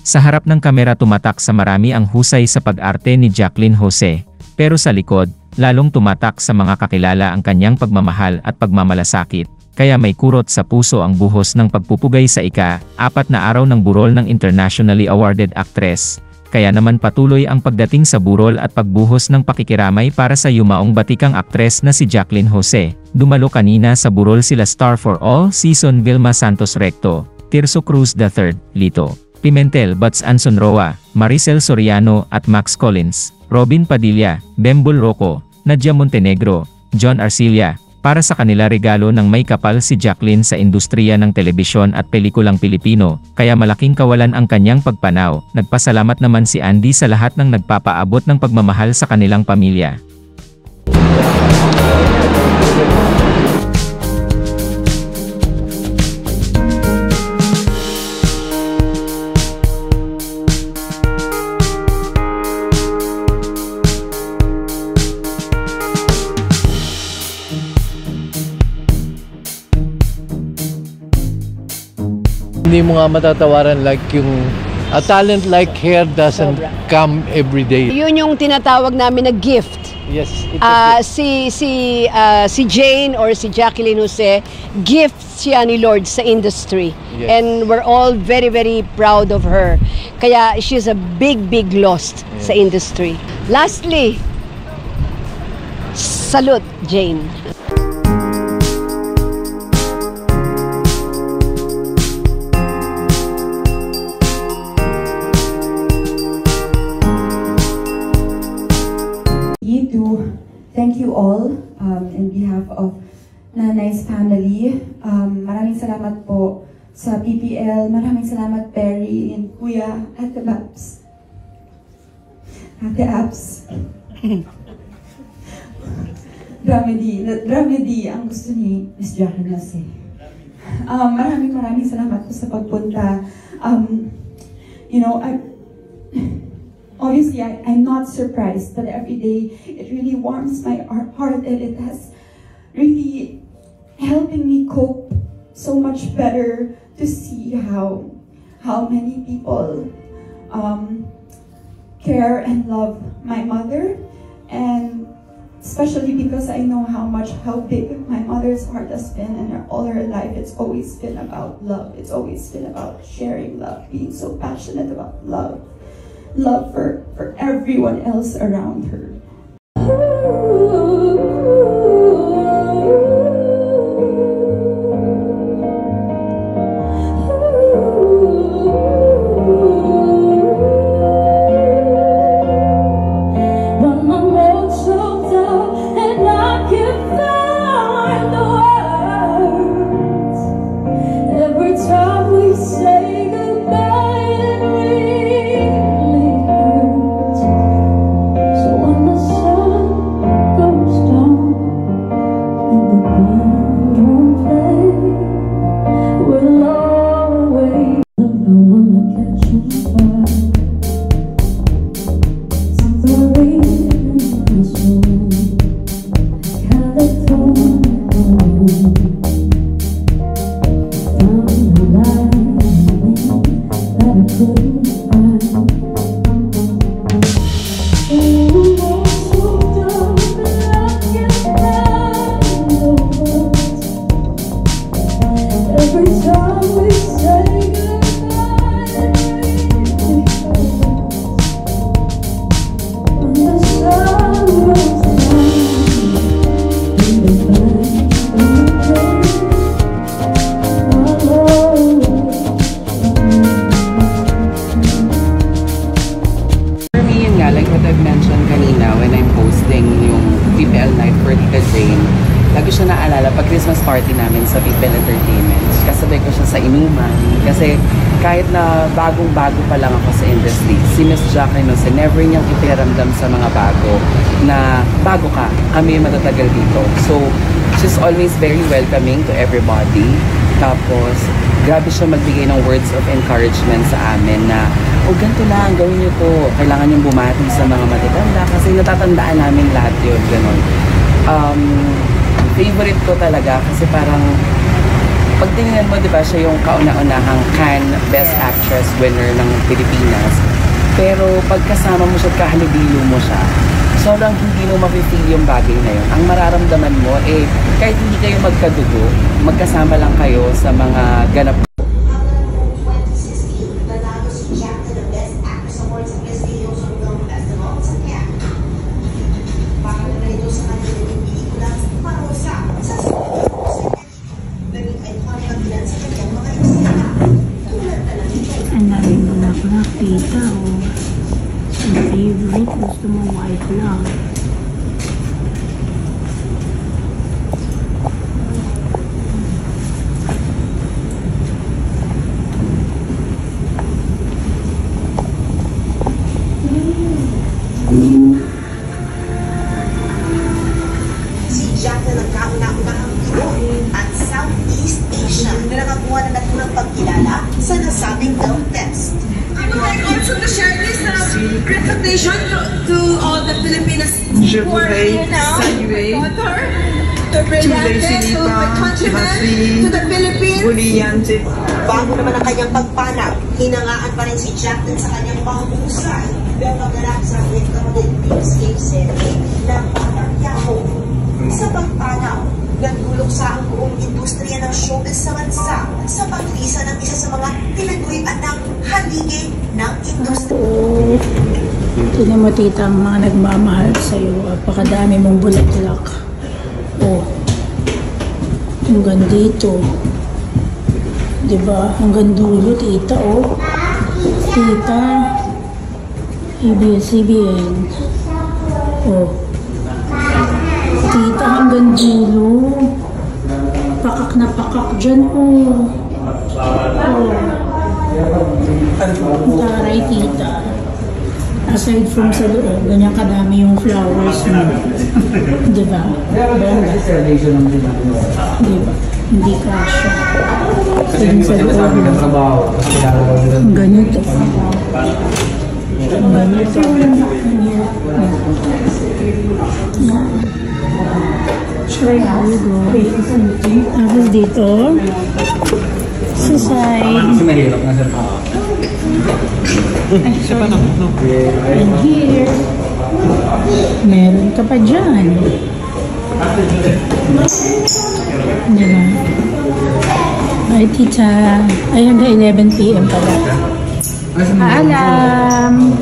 Sa harap ng kamera tumatak sa marami ang husay sa pag-arte ni Jacqueline Jose, pero sa likod, lalong tumatak sa mga kakilala ang kanyang pagmamahal at pagmamalasakit, kaya may kurot sa puso ang buhos ng pagpupugay sa ika-4 na araw ng burol ng internationally awarded actress. Kaya naman patuloy ang pagdating sa burol at pagbuhos ng pakikiramay para sa yumaong batikang aktres na si Jacqueline Jose. Dumalo kanina sa burol sila star for all season Vilma Santos Recto, Tirso Cruz III, Lito Pimentel Bats Anson Roa, Maricel Soriano at Max Collins, Robin Padilla, Bembol Rocco, Nadia Montenegro, John Arcilla. Para sa kanila regalo ng may kapal si Jacqueline sa industriya ng telebisyon at pelikulang Pilipino, kaya malaking kawalan ang kanyang pagpanaw. Nagpasalamat naman si Andy sa lahat ng nagpapaabot ng pagmamahal sa kanilang pamilya. Hindi mo nga matatawaran like yung a talent like her doesn't come every day. Yun yung tinatawag namin na gift. Yes. Si Jane or si Jacqueline Jose, gift siya ni Lord sa industry. Yes. And we're all very, very proud of her. Kaya she's a big, big loss sa industry. Lastly, salute, Jane. Thank you all in behalf of Nanay's family. Maraming salamat po sa PPL. Maraming salamat Perry and Kuya Ate Babs. Ate Abs. Dramedy ang gusto ni Miss Jacqueline Jose. Maraming salamat po sa pagpunta. Obviously, I'm not surprised, but every day it really warms my heart and it has really helping me cope so much better to see how many people care and love my mother, and especially because I know how big my mother's heart has been, and all her life it's always been about love. It's always been about sharing love, being so passionate about love for everyone else around her. Lagi siya naalala pag Christmas party namin sa People Entertainment. Kasabay ko siya sa inuman. Kasi kahit na bagong-bago pa lang ako sa industry, si Miss Jacqueline Jose never niyang ipinaramdam sa mga bago na bago ka, kami yung matatagal dito. So, she's always very welcoming to everybody. Tapos, grabe siya magbigay ng words of encouragement sa amin na, oh, ganito lang, gawin niyo to. Kailangan niyong bumati sa mga matatanda kasi natatandaan namin lahat yun, gano'n. Favorite ko talaga kasi parang Pag tingnan mo, di ba, siya yung kauna-unahang Cannes Best Actress winner ng Pilipinas. Pero pagkasama mo siya at kahalubilo mo siya, sobrang hindi mo mafe-feel yung bagay na yun. Ang mararamdaman mo, kahit hindi kayo magkadugo, magkasama lang kayo sa mga ganap. Ang dami mo na ako nakita, oh. Ang favorite, gusto mo white lang. Si Jack na nagkauna-unahang guro at Southeast Asia na nakakuha na naturang pagkilala sa nasabing film test. I would like also to share this recognition to all the Filipinas who are here now. My daughter, to Brillante, to my countrymen, to the Philippines. Bago naman ang kanyang pagpanag, hinangaan pa rin si Jack din sa kanyang pangusay ng pagganap sa Recommended Dreamscape Series ng Batang Yahoo. Sa pagpanaw, nagdulog sa ang buong industriya ng showbiz sa bansa sa paglisa ng isa sa mga tinagurian ng haligi ng industriya. Tignan mo, tita, ang mga nagmamahal sa'yo. Apakadami mong bulaklak. Oh, hanggang dito. Diba? Hanggang dulo, tita, oh. Tita, ABS-CBN. Oh. Tita, hanggang dulo. Pakak na pakak dyan, oh. Oh. Taray, tita. Aside from sa loob, ganyan kadami yung flowers mo. Diba? Bongga. Diba? Hindi kasha. Pwede sa loob. Ganito. Ganito. There you go. Tapos dito, sa side. And here, meron ka pa dyan. Diba? Ay, tita. Ay, hanggang 11 PM pala. Paalam!